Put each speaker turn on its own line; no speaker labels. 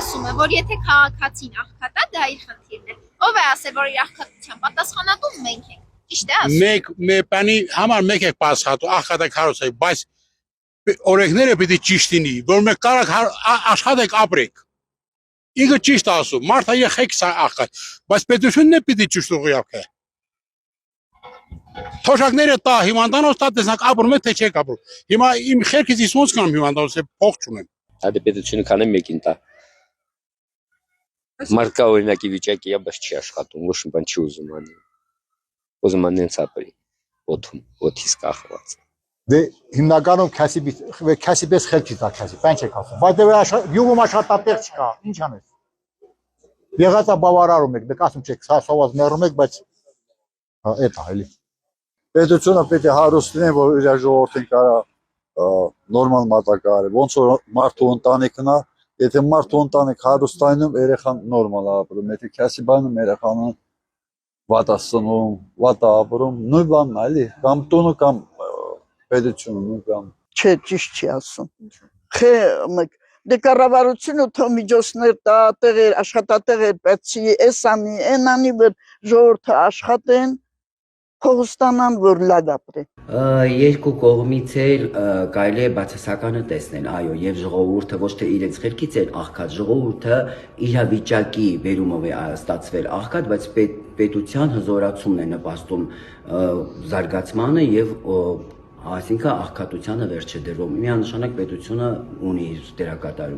ասում է, որ եթե քաղաքացին աղքատ է, դա իր խնդիրն է։ Ով է ասել, որ իր աղքատության պատասխանատու մենք ենք։ Ճիշտ է ասում։
Բանի համար մեկ եք պատասխանատու, աղքատ եք հարուստ, բայց օրենքները պիտի ճիշտ լինի, որ մենք կարող աշխատենք ապրենք։ Ինքը ճիշտ ասում, մարդը եղեք աղքատ, բայց պետությունն է պիտի ճիշտ ուղղի ապրի։ Թոշակները տա, հիվանդանոց տա, տեսնակ ապրում եք, թե չեք ապրում։ Հիմա իմ խելքից ես ոնց կանեմ հիվանդանոց, փող չունեմ։
Այդ պետությունը քանի մեկին տա։ Մարդկա օրինակի վիճակի է, բայց չի աշխատում, ոչ մի բան չի ուզում անի։ Ուզում անենց ապրի, օթից կախված։
Դե հիմնականում քասիպես խելքի տա քասի, բան չեք ասում։ Բայց դե յուղում աշխատատեղ չկա, ինչ անես։ Եղածա բավարարում եք, դուք ասում չեք, սոված մեռում եք, բայց էդ է էլի։ Պետությունը պետք է հարուստ լինի, որ իր ժողովրդին կարա նորմալ մատակարարի, ոնց որ մարդու ընտանիքն է, եթե մարդու ընտանիք հարուստայնում, երեխան նորմալ ապրում, եթե քասի բանում երեխան վատ է սնում, վատ է ապրում, նույն բանն է, էլի, կամ տունը կամ պետությունը, նույն բան։
Չէ, ճիշտ չի ասում։ Դե կառավարությունը թող միջոցներ տա, տեղեր, աշխատատեղեր բացի, էս անի, այն անի, որ ժողովուրդը աշխատեն, փող ստանան, որ լավ ապրեն։
Երկու կողմից էլ կարելի է բացասականը տեսնել, այո, եւ ժողովուրդը ոչ թե իրենց խելքից է աղքատ, ժողովուրդը իր վիճակի վերումով է ստացվել աղքատ, բայց պետության հզորացումն է նպաստում զարգացմանը եւ այսինքն աղքատությանը վերջ է դրվում։ Միանշանակ պետությունը ունի իր դերակատարում։